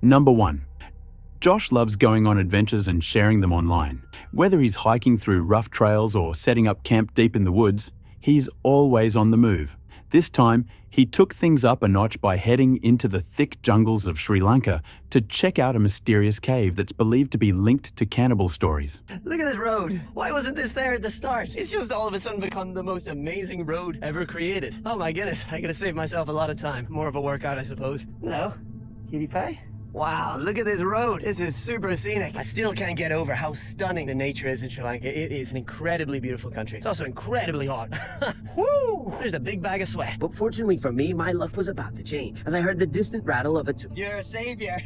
Number 1. Josh loves going on adventures and sharing them online. Whether he's hiking through rough trails or setting up camp deep in the woods, he's always on the move. This time, he took things up a notch by heading into the thick jungles of Sri Lanka to check out a mysterious cave that's believed to be linked to cannibal stories. Look at this road. Why wasn't this there at the start? It's just all of a sudden become the most amazing road ever created. Oh my goodness, I gotta save myself a lot of time. More of a workout, I suppose. No? Cutie pie? Wow, look at this road. This is super scenic. I still can't get over how stunning the nature is in Sri Lanka. It is an incredibly beautiful country. It's also incredibly hot. Woo! There's a big bag of sweat. But fortunately for me, my luck was about to change as I heard the distant rattle of a You're a savior.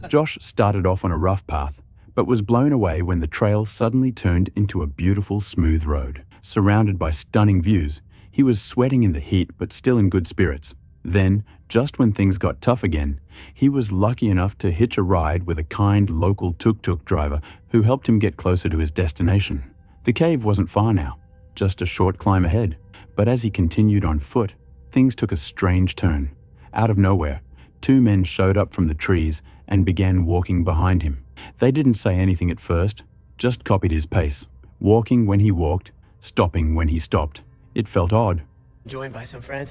Josh started off on a rough path, but was blown away when the trail suddenly turned into a beautiful, smooth road. Surrounded by stunning views, he was sweating in the heat but still in good spirits. Then, just when things got tough again, he was lucky enough to hitch a ride with a kind local tuk-tuk driver who helped him get closer to his destination. The cave wasn't far now, just a short climb ahead. But as he continued on foot, things took a strange turn. Out of nowhere, 2 men showed up from the trees and began walking behind him. They didn't say anything at first, just copied his pace, walking when he walked, stopping when he stopped. It felt odd. Joined by some friends.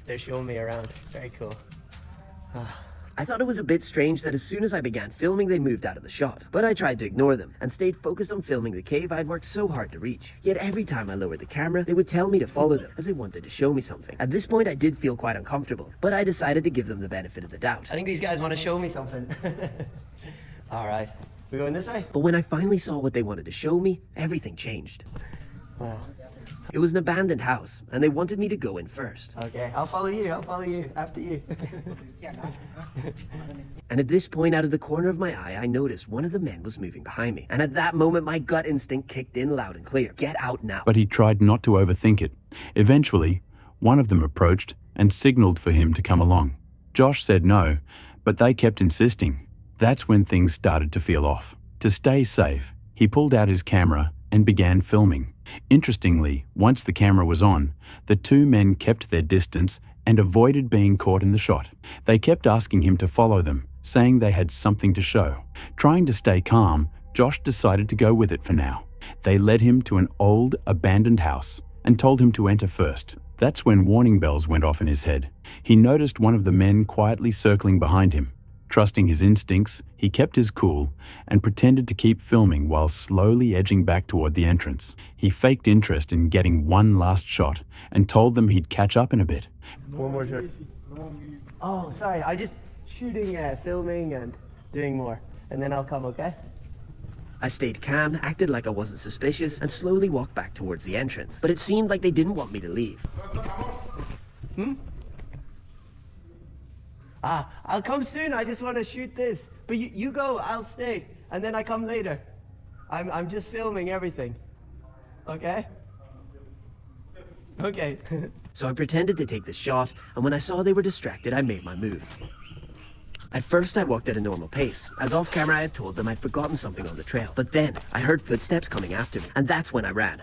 They're showing me around. Very cool. I thought it was a bit strange that as soon as I began filming, they moved out of the shot. But I tried to ignore them and stayed focused on filming the cave I'd worked so hard to reach. Yet every time I lowered the camera, they would tell me to follow them as they wanted to show me something. At this point, I did feel quite uncomfortable, but I decided to give them the benefit of the doubt. I think these guys want to show me something. All right. We're going this way? But when I finally saw what they wanted to show me, everything changed. Wow. It was an abandoned house, and they wanted me to go in first. Okay, I'll follow you, after you. And at this point, out of the corner of my eye, I noticed one of the men was moving behind me. And at that moment, my gut instinct kicked in loud and clear. Get out now. But he tried not to overthink it. Eventually, one of them approached and signaled for him to come along. Josh said no, but they kept insisting. That's when things started to feel off. To stay safe, he pulled out his camera and began filming. Interestingly, once the camera was on, the 2 men kept their distance and avoided being caught in the shot. They kept asking him to follow them, saying they had something to show. Trying to stay calm, Josh decided to go with it for now. They led him to an old, abandoned house and told him to enter first. That's when warning bells went off in his head. He noticed one of the men quietly circling behind him. Trusting his instincts, he kept his cool and pretended to keep filming while slowly edging back toward the entrance. He faked interest in getting one last shot and told them he'd catch up in a bit. One more shot. Oh, sorry, I just shooting, filming and doing more, and then I'll come, okay? I stayed calm, acted like I wasn't suspicious, and slowly walked back towards the entrance. But it seemed like they didn't want me to leave. I'll come soon. I just want to shoot this. But you go, I'll stay. And then I come later. I'm just filming everything. Okay? Okay. So I pretended to take the shot, and when I saw they were distracted, I made my move. At first, I walked at a normal pace, as off camera I had told them I'd forgotten something on the trail. But then, I heard footsteps coming after me, and that's when I ran.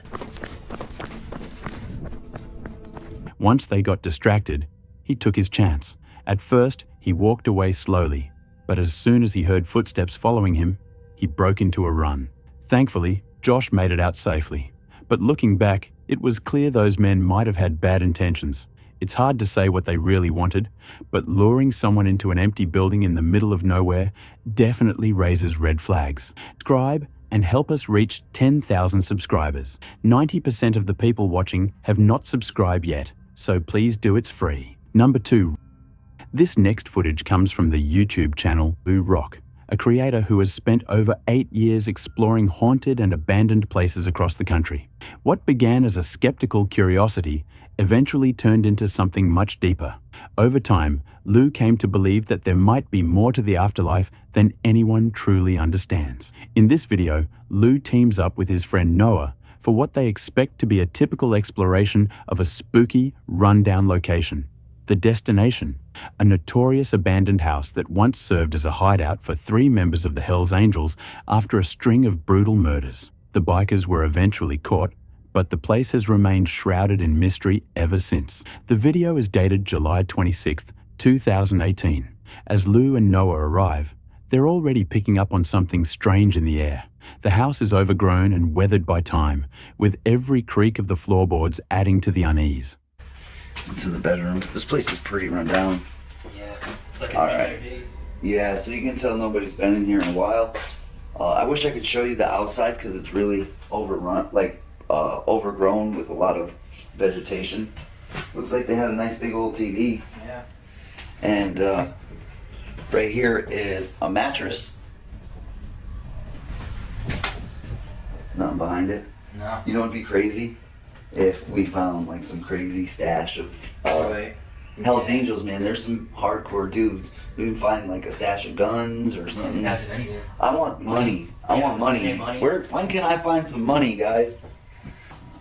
Once they got distracted, he took his chance. At first, he walked away slowly, but as soon as he heard footsteps following him, he broke into a run. Thankfully, Josh made it out safely. But looking back, it was clear those men might have had bad intentions. It's hard to say what they really wanted, but luring someone into an empty building in the middle of nowhere definitely raises red flags. Subscribe and help us reach 10,000 subscribers. 90% of the people watching have not subscribed yet, so please do, it's free. Number 2. This next footage comes from the YouTube channel Boo Rock, a creator who has spent over 8 years exploring haunted and abandoned places across the country. What began as a skeptical curiosity eventually turned into something much deeper. Over time, Lou came to believe that there might be more to the afterlife than anyone truly understands. In this video, Lou teams up with his friend Noah for what they expect to be a typical exploration of a spooky, rundown location. The destination, a notorious abandoned house that once served as a hideout for 3 members of the Hells Angels after a string of brutal murders. The bikers were eventually caught, but the place has remained shrouded in mystery ever since. The video is dated July 26, 2018. As Lou and Noah arrive, they're already picking up on something strange in the air. The house is overgrown and weathered by time, with every creak of the floorboards adding to the unease. Into the bedrooms. This place is pretty run down. Yeah, it's like All a right. Yeah, so you can tell nobody's been in here in a while. I wish I could show you the outside because it's really overgrown with a lot of vegetation. Looks like they had a nice big old TV. Yeah. And right here is a mattress. Nothing behind it. No. You know what'd be crazy? If we found like some crazy stash of Right. Hell's Angels, man. There's some hardcore dudes. We can find like a stash of guns or something. Stash of anything. I want money. I Yeah, want money. same money. When can I find some money, guys?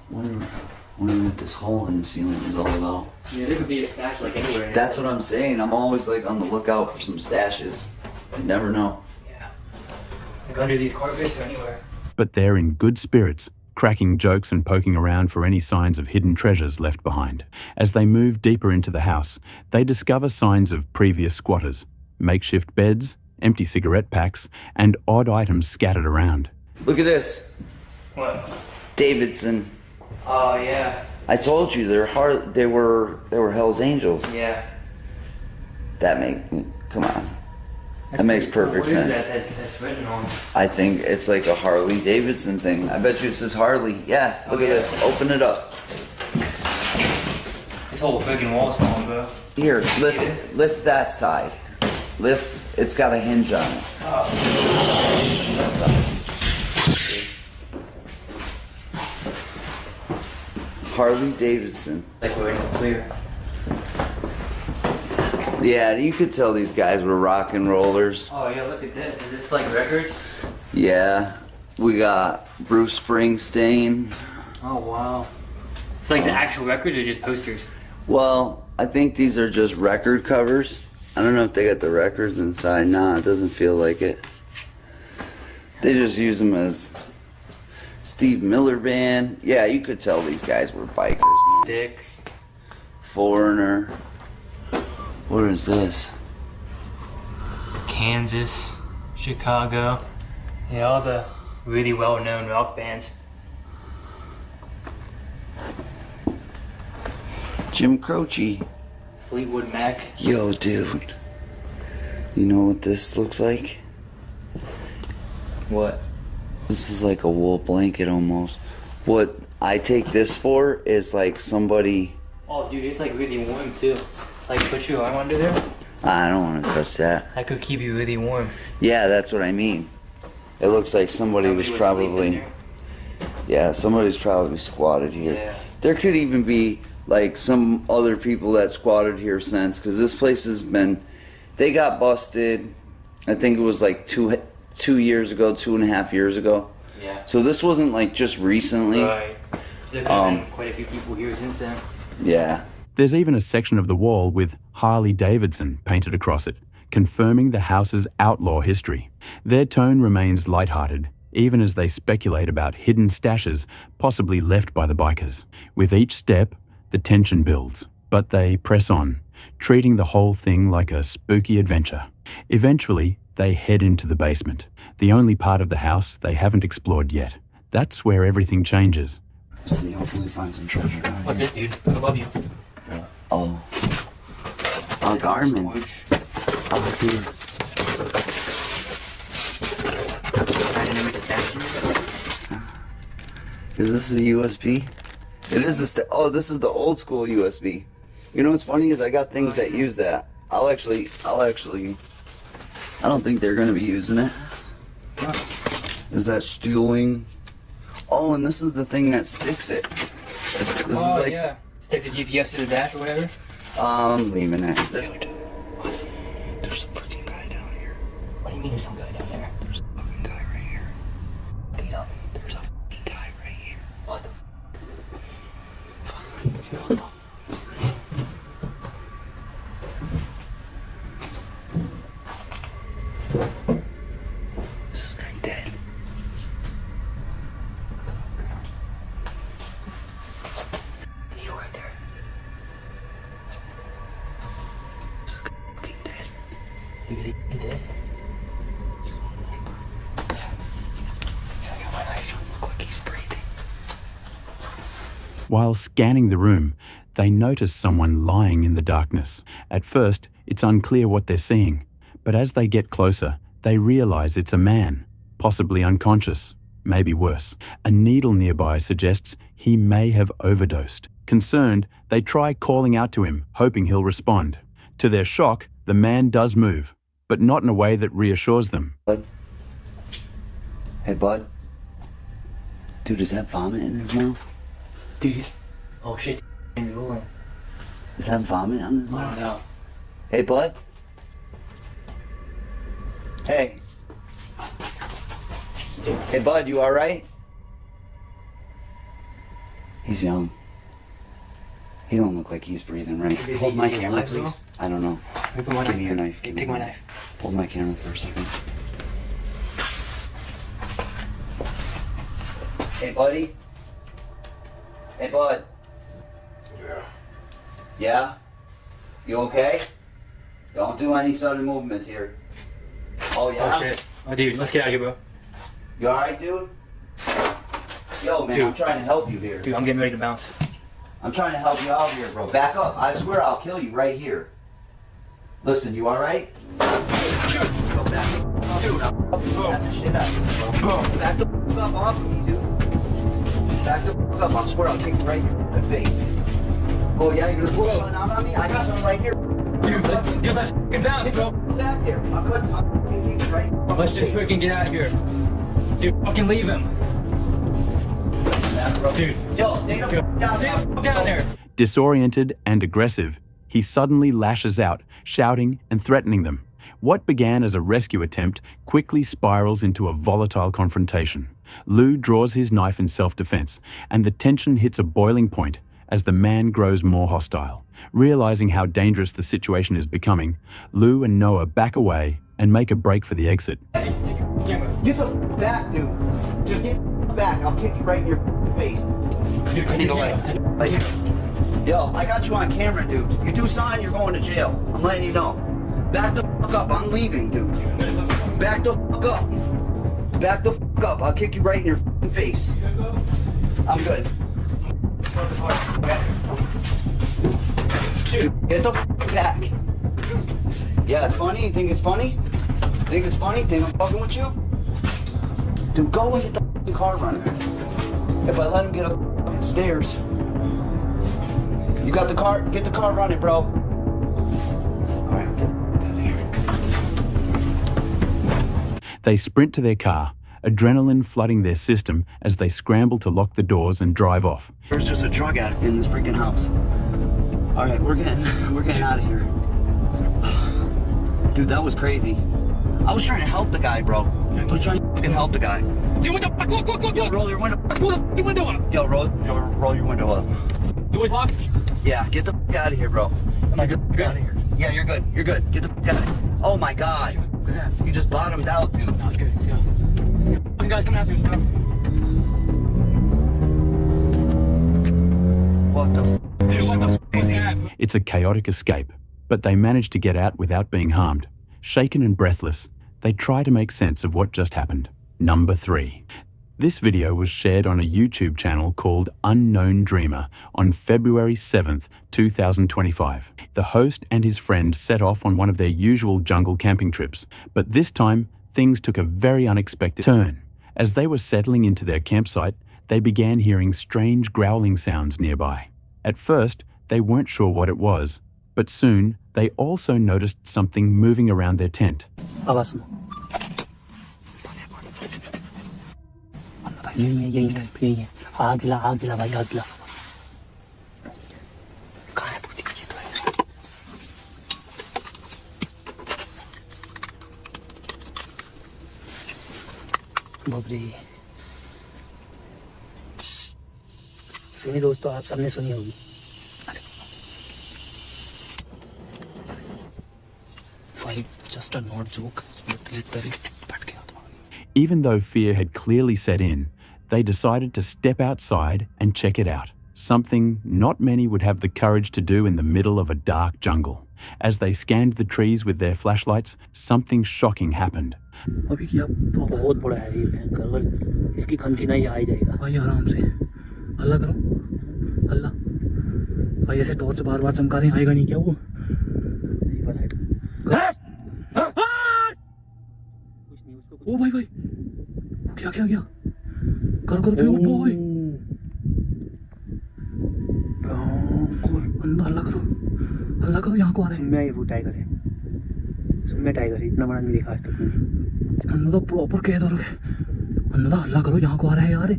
Wonder what this hole in the ceiling is all about. Yeah, there could be a stash like anywhere. That's what I'm saying. I'm always like on the lookout for some stashes. You never know. Yeah. Like under these carpets or anywhere. But they're in good spirits, cracking jokes and poking around for any signs of hidden treasures left behind. As they move deeper into the house, they discover signs of previous squatters, makeshift beds, empty cigarette packs, and odd items scattered around. Look at this. What? Davidson. Oh yeah. I told you they were Hell's Angels. Yeah. Come on. That makes perfect sense. What is that? That's original. I think it's like a Harley Davidson thing. I bet you it says Harley. Yeah, look at this. Open it up. This whole freaking wall's falling, bro. Here, lift that side. Lift. It's got a hinge on it. Oh. That side. Harley Davidson. Like we're in the clear. Yeah, you could tell these guys were rock and rollers. Oh yeah, look at this. Is this like records? Yeah, we got Bruce Springsteen. Oh wow. It's like the actual records or just posters? Well, I think these are just record covers. I don't know if they got the records inside. Nah, it doesn't feel like it. They just use them as Steve Miller Band. Yeah, you could tell these guys were bikers, man. Sticks. Foreigner. What is this? Kansas. Chicago. Yeah, all the really well-known rock bands. Jim Croce. Fleetwood Mac. Yo, dude. You know what this looks like? What? This is like a wool blanket almost. What I take this for is like somebody... Oh dude, it's like really warm too. Like put your arm under there. I don't want to touch that. That could keep you really warm. Yeah, that's what I mean. It looks like somebody was sleeping probably... there. Yeah, somebody's probably squatted here. Yeah. There could even be like some other people that squatted here since, because this place has been... They got busted, I think it was like 2 years ago, 2.5 years ago. Yeah. So this wasn't like just recently. Right. There could have been quite a few people here since then. Yeah. There's even a section of the wall with Harley Davidson painted across it, confirming the house's outlaw history. Their tone remains lighthearted, even as they speculate about hidden stashes possibly left by the bikers. With each step, the tension builds, but they press on, treating the whole thing like a spooky adventure. Eventually, they head into the basement, the only part of the house they haven't explored yet. That's where everything changes. Let's see, hopefully find some treasure down What's here. this, dude? Look above you. Oh. A Garmin. Oh, dude. I didn't know what the statue is. Is this a USB? It is oh, this is the old school USB. You know what's funny is I got things that use that. I'll actually, I don't think they're gonna be using it. Is that stealing? Oh, and this is the thing that sticks it. This is like, yeah. Sticks the GPS to the dash or whatever. I'm leaving it. Dude, there's a freaking guy down here. What do you mean there's some guy down there? There's a fucking guy right here. What are you talking? There's a fucking guy right here. What the? Is this guy dead? You right there. Is this guy fucking dead? Look like he's breathing. While scanning the room, they notice someone lying in the darkness. At first, it's unclear what they're seeing, but as they get closer, they realize it's a man, possibly unconscious, maybe worse. A needle nearby suggests he may have overdosed. Concerned, they try calling out to him, hoping he'll respond. To their shock, the man does move, but not in a way that reassures them. Bud? Hey, bud? Dude, is that vomit in his mouth? Dude, oh shit, he's rolling. Is that vomit on his I mouth? don't know. Hey, bud? Hey. Hey, bud, you alright? He's young. He don't look like he's breathing right. Is Hold he- my is he camera, alive, please. I don't know. Give me my Give knife. me your knife. Hey, Give me take my your knife. Hold my camera for a second. Hey, buddy. Hey, bud. Yeah. Yeah? You okay? Don't do any sudden movements here. Oh, yeah? Oh shit. Oh dude, let's get out of here, bro. You alright, dude? Yo, man, I'm Dude. trying to help you here. Dude, I'm getting ready to bounce. I'm trying to help you out here, bro. Back up. I swear I'll kill you right here. Listen, you alright? Go back the up. Dude, I'll slap the shit out of you, bro. Back the up off of me, dude. Back the up. I swear I'll kick you right in the face. Oh, yeah? You're gonna pull something out on me? I got something right here. Dude, let's fucking bounce, bro. Back there. I couldn't. I'll kick you right in the Let's just face. freaking get out of here. Dude, fucking leave him. Dude. Yo, stay the Dude, f down. stay the fuck down there. Disoriented and aggressive, he suddenly lashes out, shouting and threatening them. What began as a rescue attempt quickly spirals into a volatile confrontation. Lou draws his knife in self-defense, and the tension hits a boiling point as the man grows more hostile. Realizing how dangerous the situation is becoming, Lou and Noah back away and make a break for the exit. Hey, take your camera. Get the f back, dude. Just get the f back. I'll kick you right in your face. Dude, take Need your a camera. light. Yo, I got you on camera, dude. You do something, you're going to jail. I'm letting you know. Back the f up. I'm leaving, dude. Back the f up. Back the f up. I'll kick you right in your f face. I'm good. Dude, get the f back. Yeah, it's funny? You think it's funny? Think it's funny? Think I'm fucking with you? Dude, go and get the f***ing car running. If I let him get up the f***ing stairs. You got the car? Get the car running, bro. Alright, get out of here. They sprint to their car, adrenaline flooding their system as they scramble to lock the doors and drive off. There's just a drug addict in this freaking house. Alright, we're getting out of here. Dude, that was crazy. I was trying to help the guy, bro. I was trying to fucking help the guy. Dude, what the fuck? Look. Yo, roll your window. Pull the fucking window up. Yo, roll your window up. Door's locked. Yeah, get the f out of here, bro. Get the f out of here. Yeah, you're good. You're good. Get the f out of here. Oh my god. What's that? You just bottomed out, dude. No, it's good. Let's go. Fucking guys coming after us, bro. What the f? Dude, what the fuck was that? It's a chaotic escape, but they manage to get out without being harmed. Shaken and breathless, they try to make sense of what just happened. Number 3. This video was shared on a YouTube channel called Unknown Dreamer on February 7th, 2025. The host and his friend set off on one of their usual jungle camping trips, but this time things took a very unexpected turn. As they were settling into their campsite, they began hearing strange growling sounds nearby. At first, they weren't sure what it was, but soon they also noticed something moving around their tent. आवाज सुनो यही है आग ला भाई आग ला कहाँ है पूरी ये तो है बापरे सुनी दोस्तों आप सबने सुनी होगी भाई just a not joke but literally फट गया दिमाग Even though fear had clearly set in, they decided to step outside and check it out, something not many would have the courage to do in the middle of a dark jungle. As they scanned the trees with their flashlights, something shocking happened. अभी क्या बहुत बड़ा है ये भयंकर, अगर इसकी खनखिना ही आ ही जाएगा भाई आराम से। अल्लाह करो अल्लाह भाई, ऐसे टॉर्च बार बार चमका रहे, आएगा नहीं क्या वो? ओ भाई भाई क्या क्या क्या कर कर फिर भाई, अल्लाह करो यहाँ को आ रहे हैं। ये वो टाइगर है, सुनने टाइगर है, इतना बड़ा नहीं देखा आज तक मैंने। अन्ना तो प्रॉपर कैद हो रखे, अन्ना अल्लाह करो यहाँ को आ रहा है यार,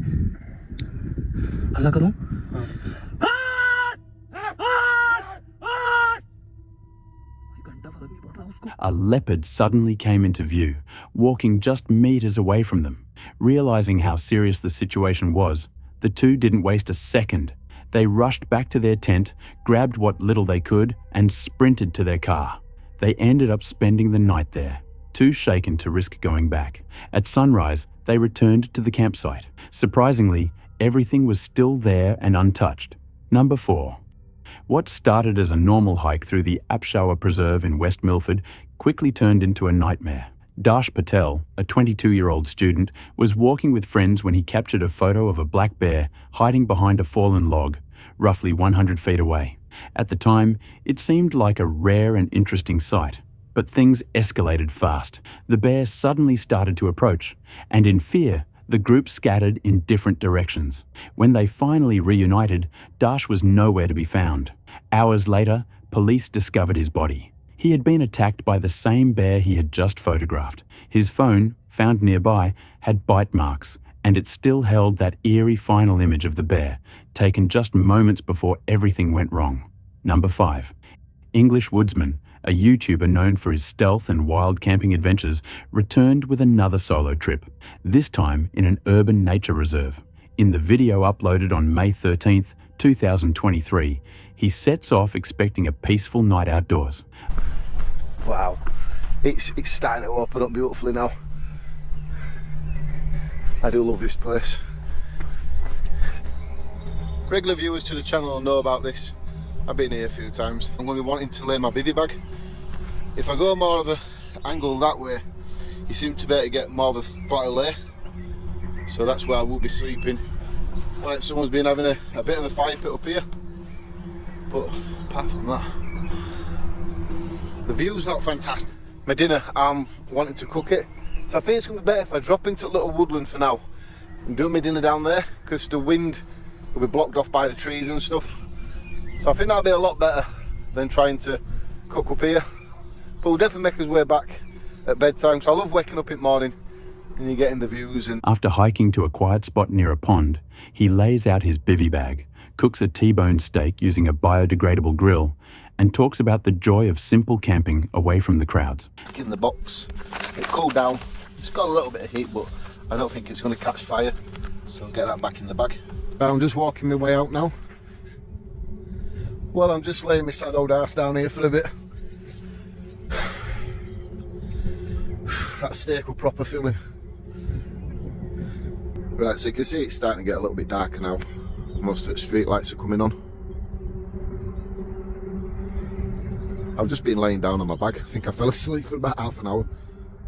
अल्लाह करो। A leopard suddenly came into view, walking just meters away from them. Realizing how serious the situation was, the two didn't waste a second. They rushed back to their tent, grabbed what little they could, and sprinted to their car. They ended up spending the night there, too shaken to risk going back. At sunrise, they returned to the campsite. Surprisingly, everything was still there and untouched. Number 4. What started as a normal hike through the Apshawa Preserve in West Milford quickly turned into a nightmare. Dash Patel, a 22-year-old student, was walking with friends when he captured a photo of a black bear hiding behind a fallen log, roughly 100 feet away. At the time, it seemed like a rare and interesting sight, but things escalated fast. The bear suddenly started to approach, and in fear, the group scattered in different directions. When they finally reunited, Dash was nowhere to be found. Hours later, police discovered his body. He had been attacked by the same bear he had just photographed. His phone, found nearby, had bite marks, and it still held that eerie final image of the bear, taken just moments before everything went wrong. Number 5. English Woodsman, a YouTuber known for his stealth and wild camping adventures, returned with another solo trip, this time in an urban nature reserve. In the video uploaded on May 13th, 2023, he sets off expecting a peaceful night outdoors. Wow, it's starting to open up beautifully now. I do love this place. Regular viewers to the channel will know about this. I've been here a few times. I'm going to be wanting to lay my bivvy bag. If I go more of an angle that way, you seem to be able to get more of a flatter lay. So that's where I will be sleeping. Like someone's been having a bit of a fire pit up here. But apart from that, the view's not fantastic. My dinner, I'm wanting to cook it. So I think it's going to be better if I drop into a little woodland for now and do my dinner down there, because the wind will be blocked off by the trees and stuff. So I think that'll be a lot better than trying to cook up here. But we'll definitely make his way back at bedtime. So I love waking up in the morning and you're getting the views. And after hiking to a quiet spot near a pond, he lays out his bivvy bag, cooks a T-bone steak using a biodegradable grill, and talks about the joy of simple camping away from the crowds. In the box, it cooled down. It's got a little bit of heat, but I don't think it's going to catch fire. So I'll get that back in the bag. I'm just walking my way out now. Well, I'm just laying my sad old ass down here for a bit. That steak will proper filling. Right, so you can see it's starting to get a little bit darker now. Most of the street lights are coming on. I've just been laying down on my bag. I think I fell asleep for about half an hour.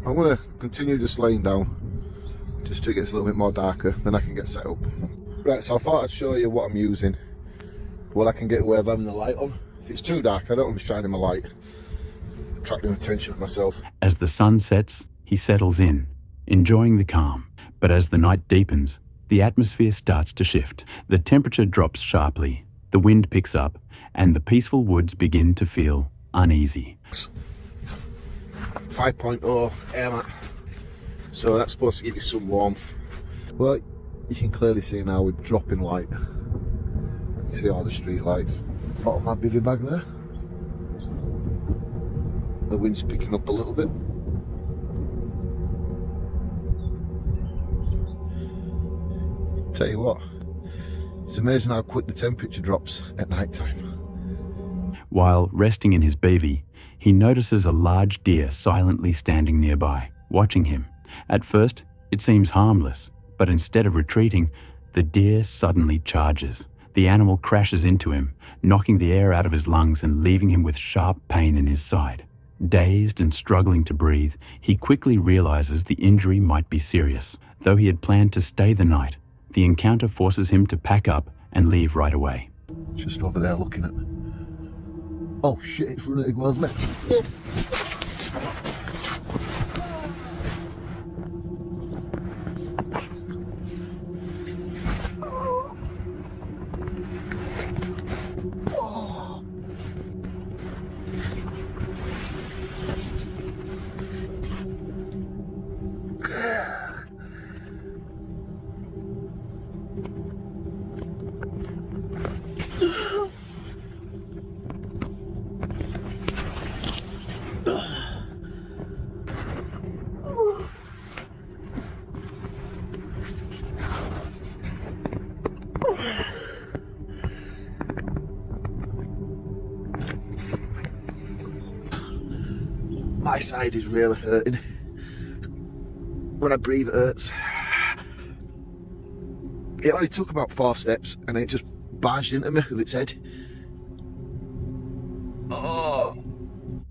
I'm going to continue just laying down just till it gets a little bit more darker, then I can get set up. Right, so I thought I'd show you what I'm using. Well, I can get away with having the light on. If it's too dark, I don't want to be shining my light, attracting attention of myself. As the sun sets, he settles in, enjoying the calm. But as the night deepens, the atmosphere starts to shift. The temperature drops sharply, the wind picks up, and the peaceful woods begin to feel uneasy. 5.0 air mat. So that's supposed to give you some warmth. Well, you can clearly see now we're dropping light. You see all the street lights. Bottom of my bivvy bag there. The wind's picking up a little bit. Tell you what, it's amazing how quick the temperature drops at night time. While resting in his bivvy, he notices a large deer silently standing nearby, watching him. At first, it seems harmless, but instead of retreating, the deer suddenly charges. The animal crashes into him, knocking the air out of his lungs and leaving him with sharp pain in his side. Dazed and struggling to breathe, he quickly realizes the injury might be serious. Though he had planned to stay the night, the encounter forces him to pack up and leave right away. Just over there looking at me. Oh shit, it's running towards me. My side is really hurting. When I breathe, it hurts. It only took about 4 steps and it just barged into me with its head. Oh.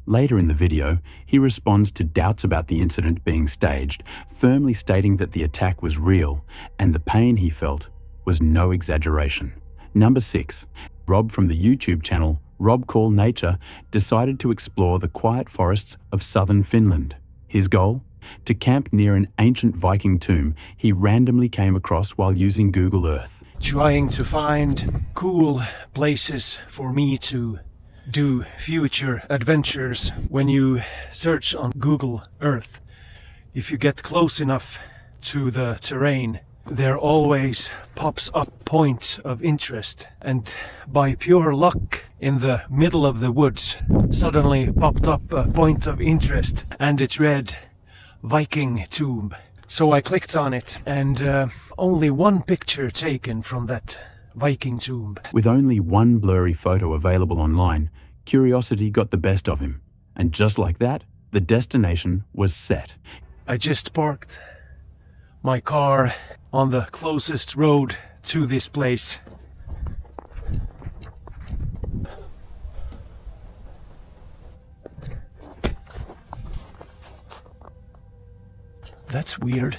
Later in the video, he responds to doubts about the incident being staged, firmly stating that the attack was real and the pain he felt was no exaggeration. Number 6. Rob from the YouTube channel Rob Call Nature decided to explore the quiet forests of southern Finland. His goal? To camp near an ancient Viking tomb he randomly came across while using Google Earth. Trying to find cool places for me to do future adventures. When you search on Google Earth, if you get close enough to the terrain, there always pops up points of interest, and by pure luck in the middle of the woods suddenly popped up a point of interest and it read Viking tomb. So I clicked on it and only one picture taken from that Viking tomb. With only one blurry photo available online, curiosity got the best of him, and just like that, the destination was set. I just parked my car on the closest road to this place. That's weird.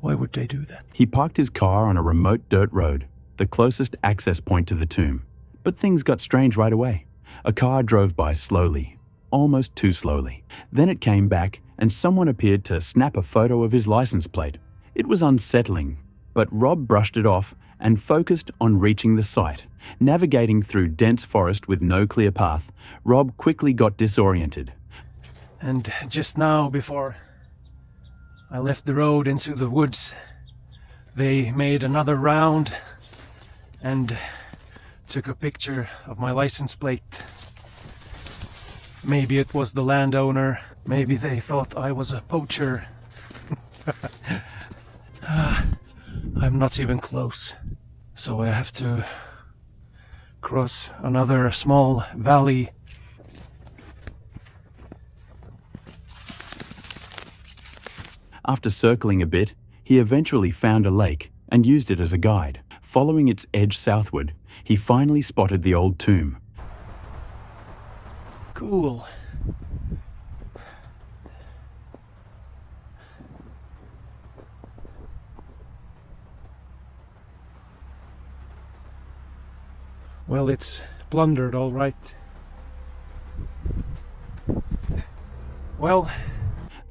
Why would they do that? He parked his car on a remote dirt road, the closest access point to the tomb. But things got strange right away. A car drove by slowly, almost too slowly. Then it came back and someone appeared to snap a photo of his license plate. It was unsettling, but Rob brushed it off and focused on reaching the site. Navigating through dense forest with no clear path, Rob quickly got disoriented. And just now, before I left the road into the woods, they made another round and took a picture of my license plate. Maybe it was the landowner. Maybe they thought I was a poacher. I'm not even close. So I have to cross another small valley. After circling a bit, he eventually found a lake and used it as a guide. Following its edge southward, he finally spotted the old tomb. Cool. Well, it's plundered, all right. Well,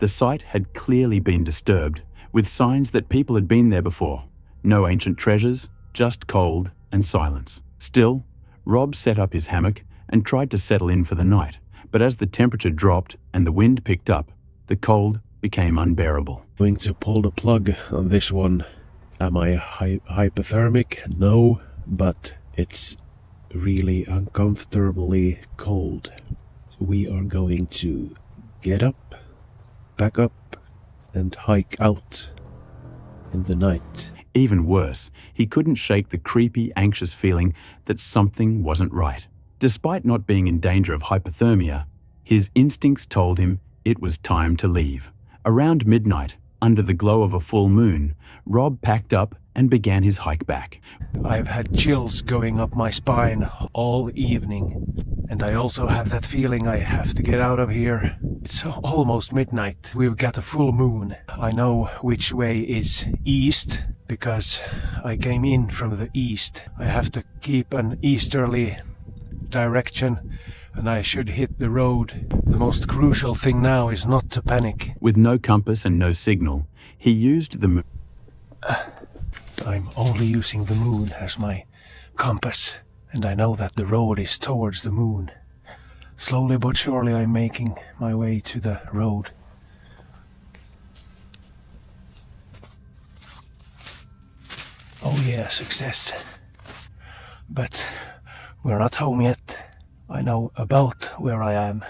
the site had clearly been disturbed, with signs that people had been there before. No ancient treasures, just cold and silence. Still, Rob set up his hammock and tried to settle in for the night, but as the temperature dropped and the wind picked up, the cold became unbearable. Going to pull the plug on this one. Am I hypothermic? No, but it's really uncomfortably cold. We are going to get up, back up, and hike out in the night. Even worse, he couldn't shake the creepy, anxious feeling that something wasn't right. Despite not being in danger of hypothermia, his instincts told him it was time to leave. Around midnight, under the glow of a full moon, Rob packed up and began his hike back. I've had chills going up my spine all evening. And I also have that feeling I have to get out of here. It's almost midnight. We've got a full moon. I know which way is east because I came in from the east. I have to keep an easterly direction and I should hit the road. The most crucial thing now is not to panic. With no compass and no signal, he used the I'm only using the moon as my compass, and I know that the road is towards the moon. Slowly but surely I'm making my way to the road. Oh yeah, success. But we're not home yet. I know about where I am.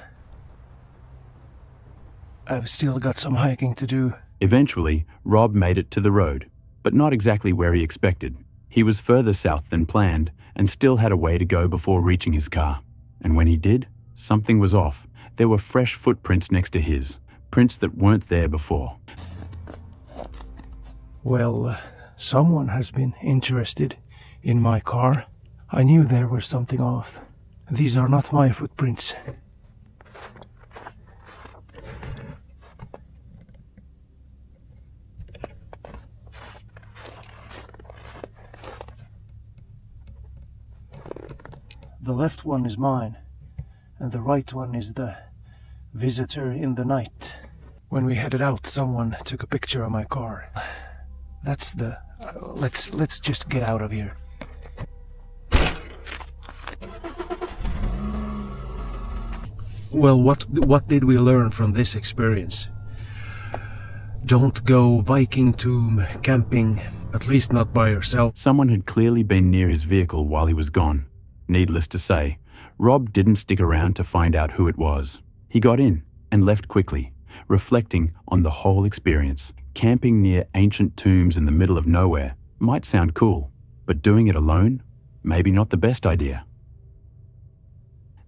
I've still got some hiking to do. Eventually, Rob made it to the road, but not exactly where he expected. He was further south than planned and still had a way to go before reaching his car. And when he did, something was off. There were fresh footprints next to his, prints that weren't there before. Well, someone has been interested in my car. I knew there was something off. These are not my footprints. The left one is mine, and the right one is the visitor in the night. When we headed out, someone took a picture of my car. That's the... let's just get out of here. Well, what did we learn from this experience? Don't go Viking tomb camping, at least not by yourself. Someone had clearly been near his vehicle while he was gone. Needless to say, Rob didn't stick around to find out who it was. He got in and left quickly, reflecting on the whole experience. Camping near ancient tombs in the middle of nowhere might sound cool, but doing it alone? Maybe not the best idea.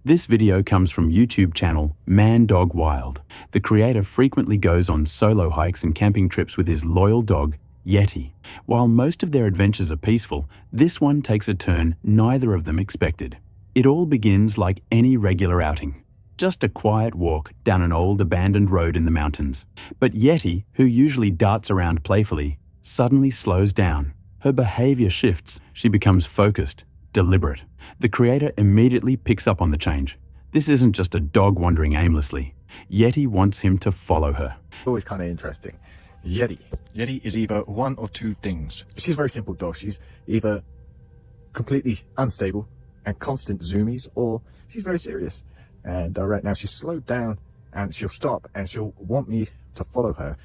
This video comes from YouTube channel Man Dog Wild. The creator frequently goes on solo hikes and camping trips with his loyal dog, Yeti. While most of their adventures are peaceful, this one takes a turn neither of them expected. It all begins like any regular outing. Just a quiet walk down an old abandoned road in the mountains. But Yeti, who usually darts around playfully, suddenly slows down. Her behavior shifts. She becomes focused, deliberate. The creator immediately picks up on the change. This isn't just a dog wandering aimlessly. Yeti wants him to follow her. Always kind of interesting. Yeti. Yeti is either one or two things. She's a very simple dog. She's either completely unstable and constant zoomies, or she's very serious. And right now she's slowed down and she'll stop and she'll want me to follow her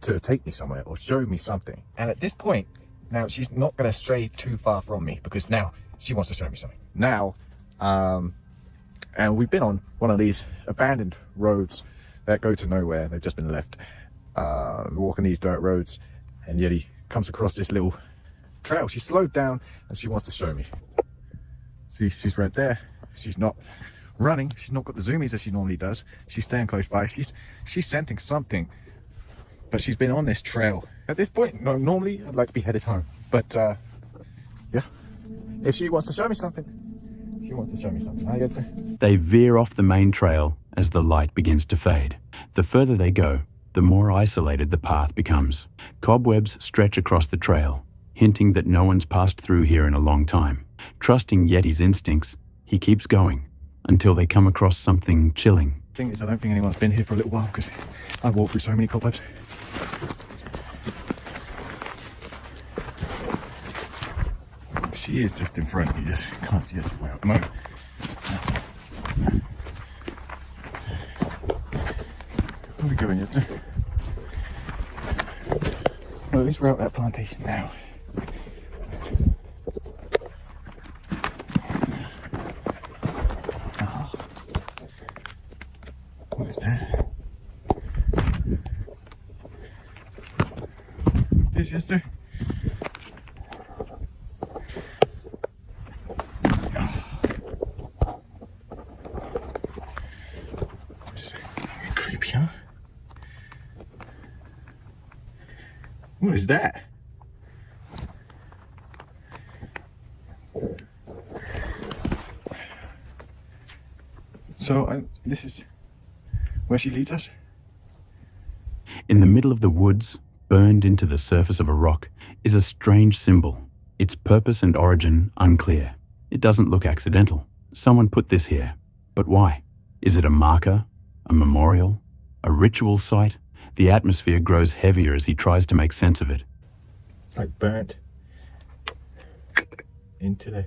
to take me somewhere or show me something. And at this point, now she's not going to stray too far from me because now she wants to show me something. Now, and we've been on one of these abandoned roads that go to nowhere. They've just been left. Walking these dirt roads, and Yeti comes across this little trail. She slowed down and she wants to show me. See, she's right there. She's not running. She's not got the zoomies as she normally does. She's staying close by. She's sensing something, but she's been on this trail. At this point, no, normally I'd like to be headed home, but yeah, if she wants to show me something, she wants to show me something. I guess. They veer off the main trail as the light begins to fade. The further they go, the more isolated the path becomes. Cobwebs stretch across the trail, hinting that no one's passed through here in a long time. Trusting Yeti's instincts, he keeps going until they come across something chilling. The thing is, I don't think anyone's been here for a little while because I've walked through so many cobwebs. She is just in front. You just can't see her well at the moment. Where are we going, Yeti? Well, at least we're out that plantation now. Oh. What is that? What's this, Yester? Creepy, huh? What is that? So this is where she leads us? In the middle of the woods, burned into the surface of a rock, is a strange symbol. Its purpose and origin unclear. It doesn't look accidental. Someone put this here. But why? Is it a marker? A memorial? A ritual site? The atmosphere grows heavier as he tries to make sense of it. Like burnt into the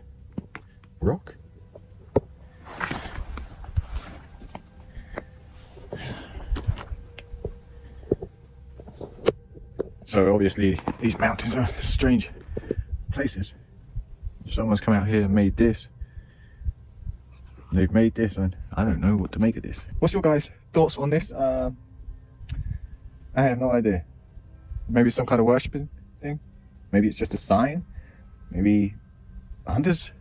rock? So obviously these mountains are strange places. Someone's come out here and made this. They've made this and I don't know what to make of this. What's your guys' thoughts on this? I have no idea. Maybe some kind of worshipping thing? Maybe it's just a sign? Maybe hunters?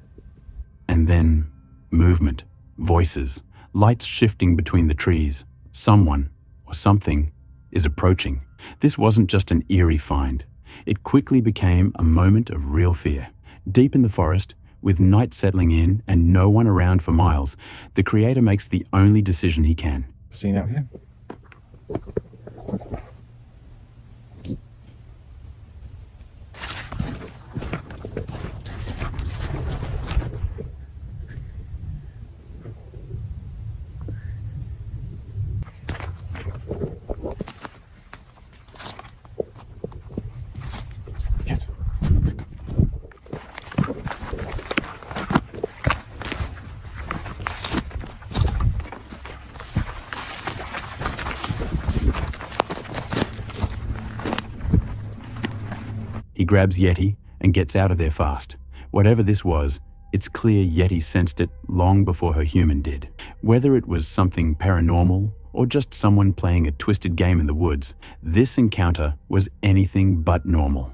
And then movement, voices, lights shifting between the trees. Someone or something is approaching. This wasn't just an eerie find. It quickly became a moment of real fear. Deep in the forest, with night settling in and no one around for miles, the creator makes the only decision he can. Seen out here? He grabs Yeti and gets out of there fast. Whatever this was, it's clear Yeti sensed it long before her human did. Whether it was something paranormal or just someone playing a twisted game in the woods, this encounter was anything but normal.